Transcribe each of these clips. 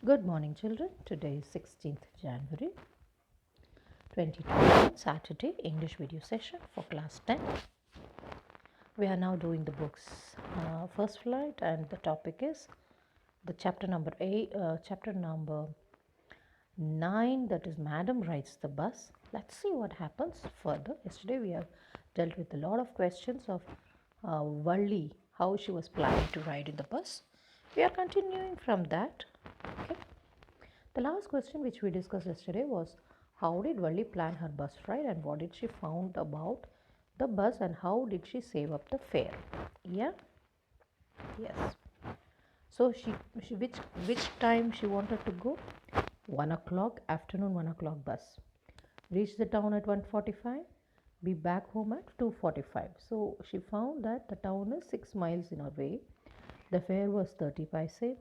Good morning, children. Today is 16th January 2021, Saturday, English video session for class 10. We are now doing the book's first flight, and the topic is the chapter number 9, that is Madam Rides the Bus. Let's see what happens further. Yesterday we have dealt with a lot of questions of Valli, how she was planning to ride in the bus. We are continuing from that. Okay. The last question which we discussed yesterday was how did Valli plan her bus ride and what did she found about the bus and how did she save up the fare? Yeah? Yes. So she which time she wanted to go? 1 o'clock, afternoon 1 o'clock bus. Reach the town at 1:45, be back home at 2:45. So she found that the town is 6 miles in her way. The fare was 30 paise.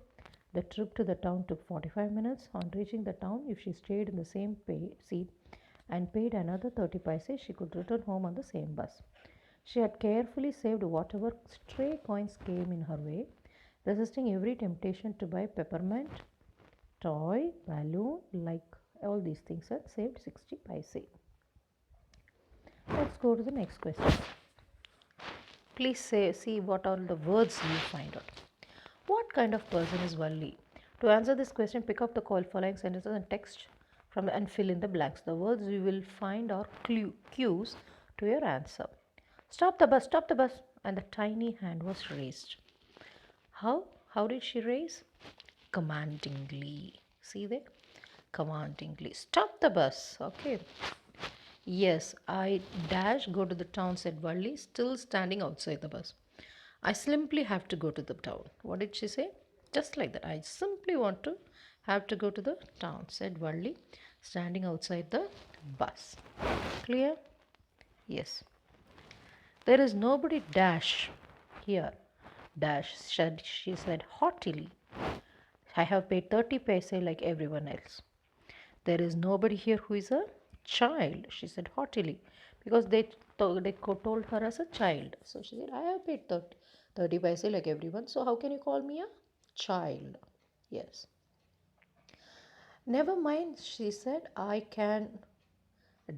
The trip to the town took 45 minutes. On reaching the town, if she stayed in the same seat and paid another 30 paise, she could return home on the same bus. She had carefully saved whatever stray coins came in her way, resisting every temptation to buy peppermint, toy, balloon, like all these things, and saved 60 paise. Let's go to the next question. Please see what are the words you find out. What kind of person is Valli? To answer this question, pick up the following sentences and text and fill in the blanks. The words you will find are cues to your answer. Stop the bus, stop the bus. And the tiny hand was raised. How? How did she raise? Commandingly. See there? Commandingly. Stop the bus. Okay. Yes, I dash go to the town, said Valli, still standing outside the bus. I simply have to go to the town. What did she say? Just like that. I simply want to have to go to the town, said Valli, standing outside the bus. Clear? Yes. There is nobody dash here. Dash, she said haughtily. I have paid 30 paise like everyone else. There is nobody here who is a child, she said haughtily, because they told her as a child. So she said, I have paid 30 paise like everyone, so how can you call me a child? Yes. Never mind, she said, I can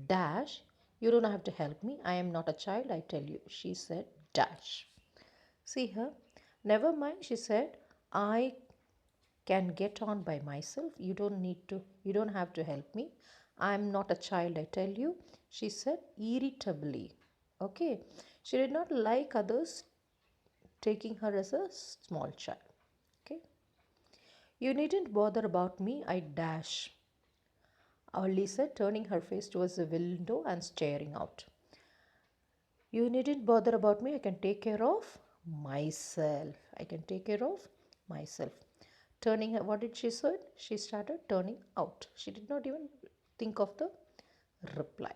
dash. You don't have to help me. I am not a child, I tell you. She said, dash. See her. Never mind, she said, I can get on by myself. You don't have to help me. I'm not a child, I tell you, she said irritably. Okay. She did not like others taking her as a small child. Okay. You needn't bother about me, I dash. Valli said, turning her face towards the window and staring out. You needn't bother about me. I can take care of myself. I can take care of myself. Turning her, what did she say? She started turning out. She did not even think of the reply.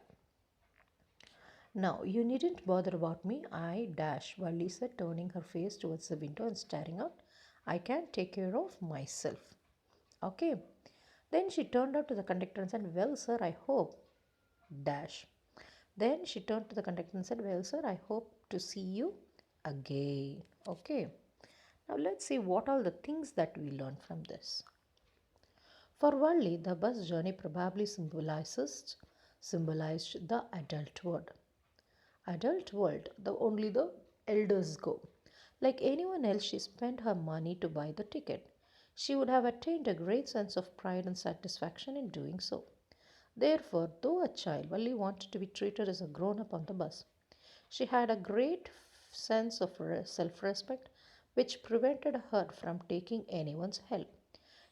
Now, you needn't bother about me. I dash, Valli said, turning her face towards the window and staring out. I can take care of myself. Okay. Then she turned out to the conductor and said, well, sir, I hope. Dash. Then she turned to the conductor and said, well, sir, I hope to see you again. Okay. Now let's see what all the things that we learn from this. For Valli, the bus journey probably symbolized the adult world. Adult world, only the elders go. Like anyone else, she spent her money to buy the ticket. She would have attained a great sense of pride and satisfaction in doing so. Therefore, though a child, Valli wanted to be treated as a grown up on the bus. She had a great sense of self respect which prevented her from taking anyone's help.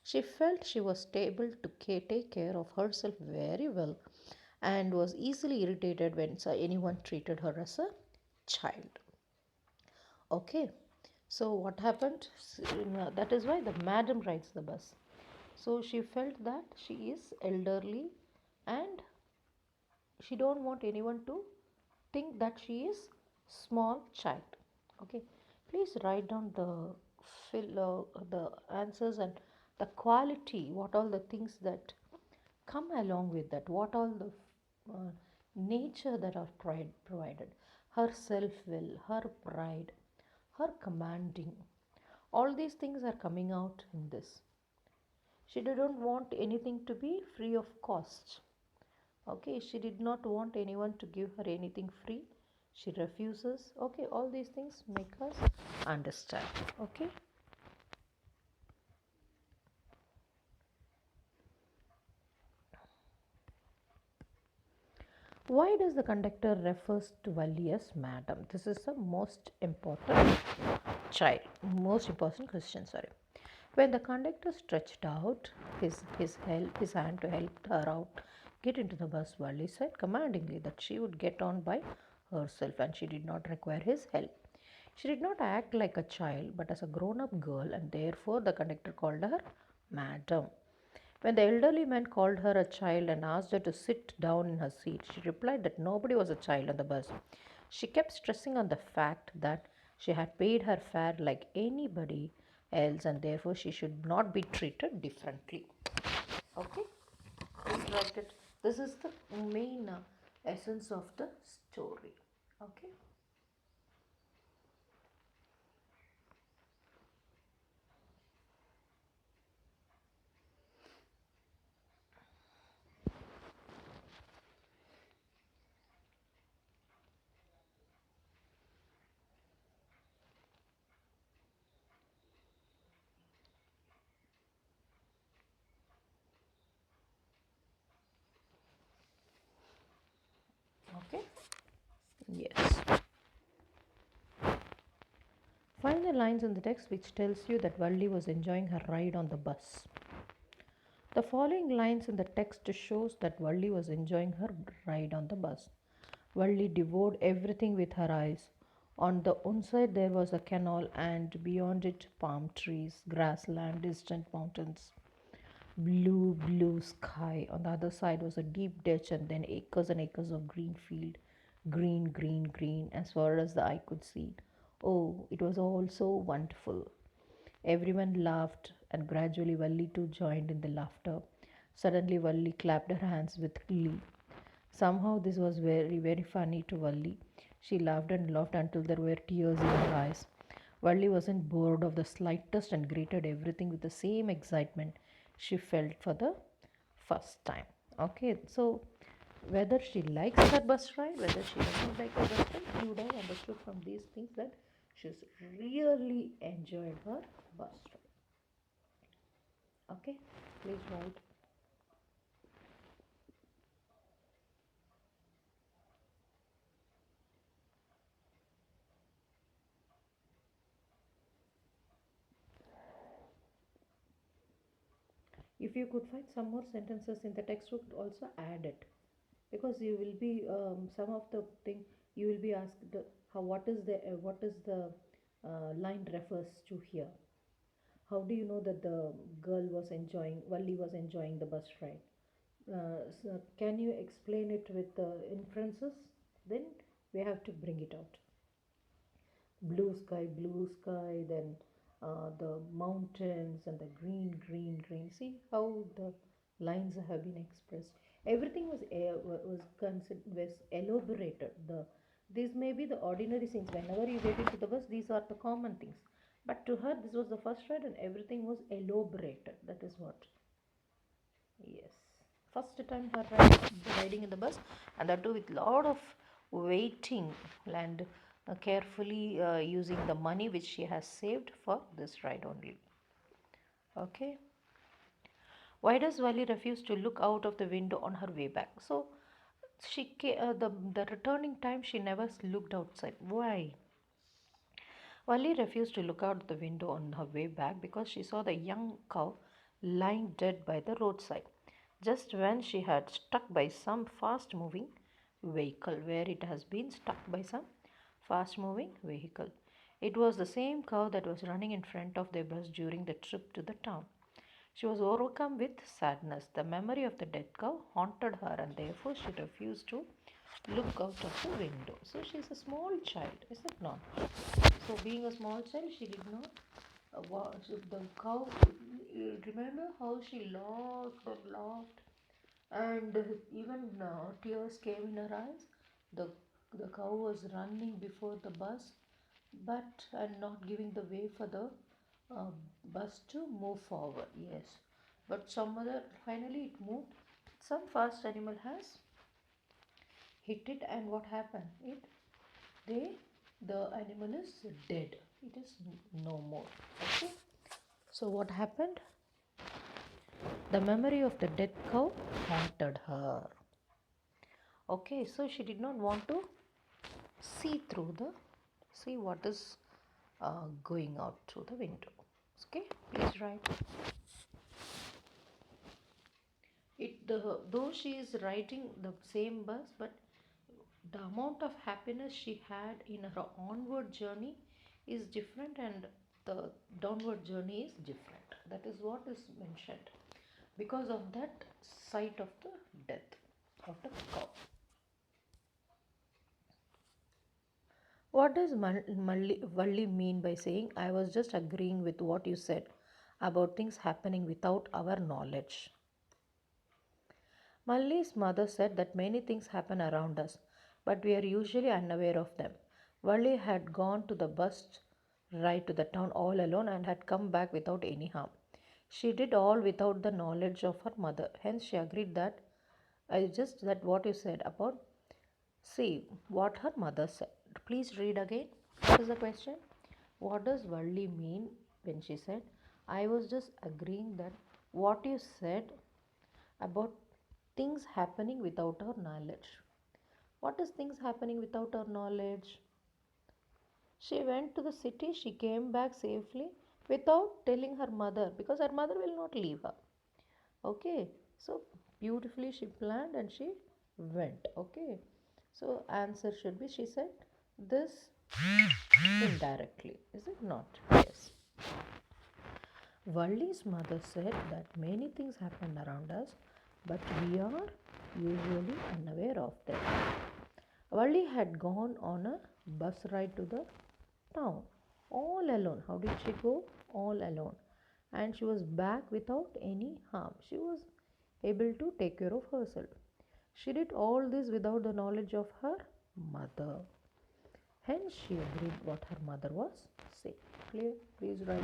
She felt she was able to take care of herself very well and was easily irritated when anyone treated her as a child. Okay, so what happened? That is why the madam rides the bus. So she felt that she is elderly and she don't want anyone to think that she is small child. Okay, please write down the answers and the quality, what all the things that come along with that, what all the uh, nature that are provided, her self will, her pride, her commanding, all these things are coming out in this. She didn't want anything to be free of cost. Okay, she did not want anyone to give her anything free. She refuses. Okay, all these things make us understand. Okay. Why does the conductor refers to Valli as madam? This is the most important most important question. Sorry. When the conductor stretched out his hand to help her out get into the bus, Valli said commandingly that she would get on by herself and she did not require his help. She did not act like a child but as a grown up girl, and therefore the conductor called her madam. When the elderly man called her a child and asked her to sit down in her seat, she replied that nobody was a child on the bus. She kept stressing on the fact that she had paid her fare like anybody else and therefore she should not be treated differently. Okay? Just write it. This is the main essence of the story. Okay? Okay? Yes. Find the lines in the text which tells you that Valli was enjoying her ride on the bus. The following lines in the text shows that Valli was enjoying her ride on the bus. Valli devoured everything with her eyes. On the one side there was a canal and beyond it palm trees, grassland, distant mountains, blue, blue sky. On the other side was a deep ditch and then acres and acres of green field. Green, green, green as far as the eye could see. Oh, it was all so wonderful. Everyone laughed, and gradually Valli too joined in the laughter. Suddenly, Valli clapped her hands with glee. Somehow, this was very, very funny to Valli. She laughed and laughed until there were tears in her eyes. Valli wasn't bored of the slightest and greeted everything with the same excitement she felt for the first time. Okay, so whether she likes her bus ride, whether she doesn't like her bus ride, you would have understood from these things that she's really enjoyed her bus ride. Okay, please write. If you could find some more sentences in the textbook, also add it, because you will be some of the thing you will be asked how what is the line refers to here. How do you know that the girl was enjoying Valli was enjoying the bus ride? So can you explain it with inferences? Then we have to bring it out. Blue sky, then the mountains and the green, green, green. See how the lines have been expressed. Everything was elaborated. These may be the ordinary things. Whenever you get into the bus, these are the common things. But to her, this was the first ride, and everything was elaborated. That is what. Yes. First time her riding in the bus, and that too with lot of waiting and carefully using the money which she has saved for this ride only. Okay. Why does Vali refuse to look out of the window on her way back? So the returning time she never looked outside. Why? Vali refused to look out the window on her way back because she saw the young cow lying dead by the roadside, just when she had struck by some fast moving vehicle, where it has been struck by some fast moving vehicle. It was the same cow that was running in front of their bus during the trip to the town. She was overcome with sadness. The memory of the dead cow haunted her, and therefore she refused to look out of the window. So she is a small child, is it not? So, being a small child, she did not. The cow, remember how she laughed and laughed, and even tears came in her eyes. The, the cow was running before the bus, but and not giving the way for the uh, bus to move forward. Yes, but some other finally it moved. Some fast animal has hit it, and what happened? They the animal is dead. It is no more. Okay. So what happened? The memory of the dead cow haunted her. Okay, so she did not want to see what is going out through the window. Okay, please write it. Though she is riding the same bus, but the amount of happiness she had in her onward journey is different, and the downward journey is different. That is what is mentioned because of that sight of the death of the cow. What does Valli mean by saying, I was just agreeing with what you said about things happening without our knowledge? Malli's mother said that many things happen around us, but we are usually unaware of them. Valli had gone to the bus ride to the town all alone and had come back without any harm. She did all without the knowledge of her mother. Hence, she agreed that I just that what you said about see what her mother said. Please read again. This is the question. What does Valli mean when she said, I was just agreeing that what you said about things happening without our knowledge? What is things happening without our knowledge? She went to the city, she came back safely without telling her mother because her mother will not leave her. Okay, so beautifully she planned and she went. Okay, so answer should be she said this indirectly, is it not? Yes. Valli's mother said that many things happen around us, but we are usually unaware of them. Valli had gone on a bus ride to the town all alone. How did she go? All alone. And she was back without any harm. She was able to take care of herself. She did all this without the knowledge of her mother. Hence, she agreed what her mother was saying. Clear? Please write.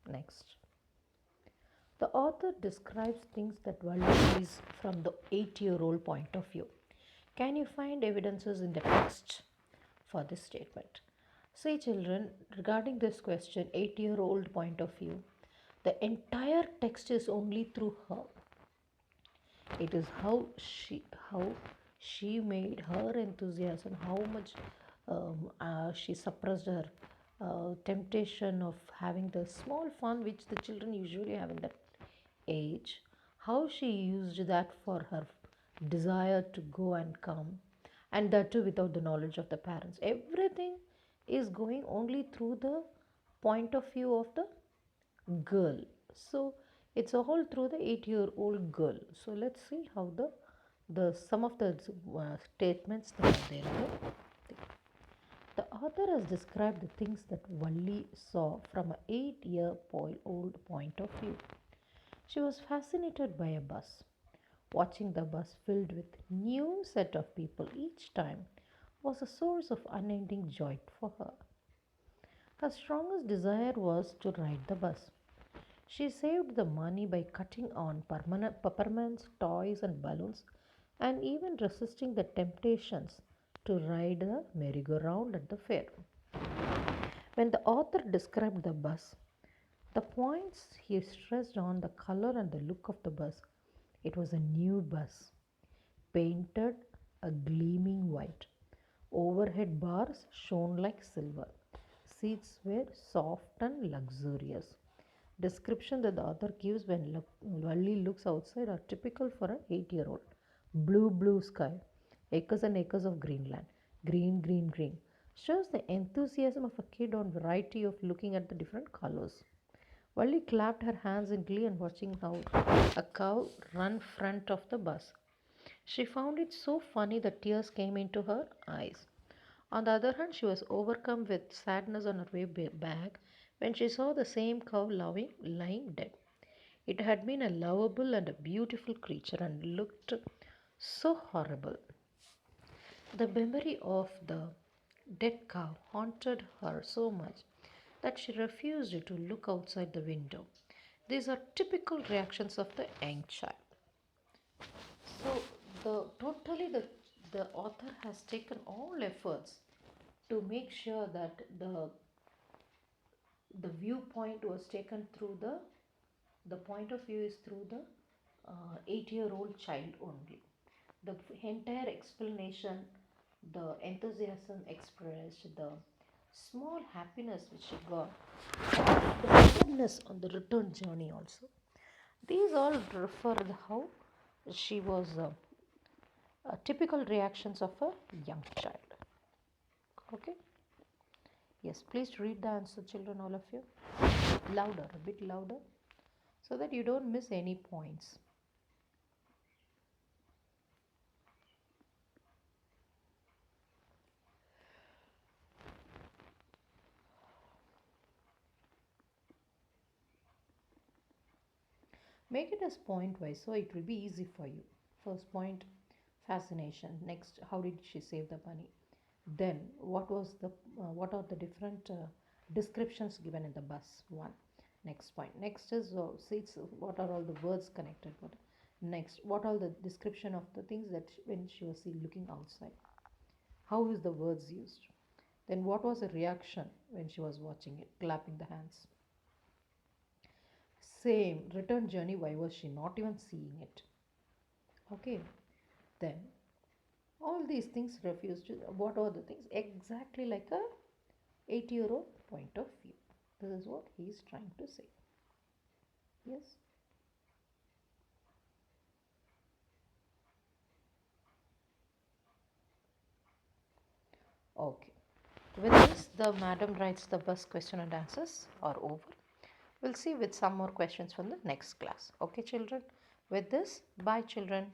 Next. The author describes things that Valli sees from the 8-year-old point of view. Can you find evidences in the text for this statement? See, children, regarding this question, 8-year-old point of view, the entire text is only through her. It is how she made her enthusiasm, how much she suppressed her temptation of having the small fun which the children usually have in that age, how she used that for her desire to go and come, and that too without the knowledge of the parents. Everything is going only through the point of view of the girl. So it's all through the 8-year-old girl. So let's see how the some of the statements that are there. The author has described the things that Valli saw from an 8-year-old point of view. She was fascinated by a bus. Watching the bus filled with new set of people each time was a source of unending joy for her. Her strongest desire was to ride the bus. She saved the money by cutting on permanent peppermints, toys, and balloons, and even resisting the temptations to ride the merry-go-round at the fair. When the author described the bus, the points he stressed on the color and the look of the bus. It was a new bus, painted a gleaming white. Overhead bars shone like silver. Seats were soft and luxurious. Description that the author gives when Valli looks outside are typical for an 8-year-old. Blue sky, acres and acres of greenland, green, shows the enthusiasm of a kid on variety of looking at the different colors. Valli clapped her hands in glee and watching how a cow ran front of the bus. She found it so funny that tears came into her eyes. On the other hand, she was overcome with sadness on her way back when she saw the same cow lying dead. It had been a lovable and a beautiful creature and looked so horrible. The memory of the dead cow haunted her so much that she refused to look outside the window. These are typical reactions of the young child. So the author has taken all efforts to make sure that the viewpoint was taken through the point of view is through the 8-year-old child only. The entire explanation, the enthusiasm expressed, the small happiness which she got, the sadness on the return journey also. These all refer to how she was typical reactions of a young child. Okay. Yes, please read the answer, children, all of you. Louder, a bit louder, so that you don't miss any points. Make it as point wise so it will be easy for you. First point, fascination. Next, how did she save the money? Then, what are the different descriptions given in the bus? One. Next point. Next is seats. What are all the words connected? What? Next, what are the description of the things that when she was looking outside? How is the words used? Then, what was the reaction when she was watching it, clapping the hands? Same return journey. Why was she not even seeing it? Okay. Then all these things refused to. What are the things? Exactly like a 8-year-old point of view. This is what he is trying to say. Yes. Okay. With this, the madam writes the bus question and answers are over. We'll see with some more questions from the next class. Okay, children. With this, bye, children.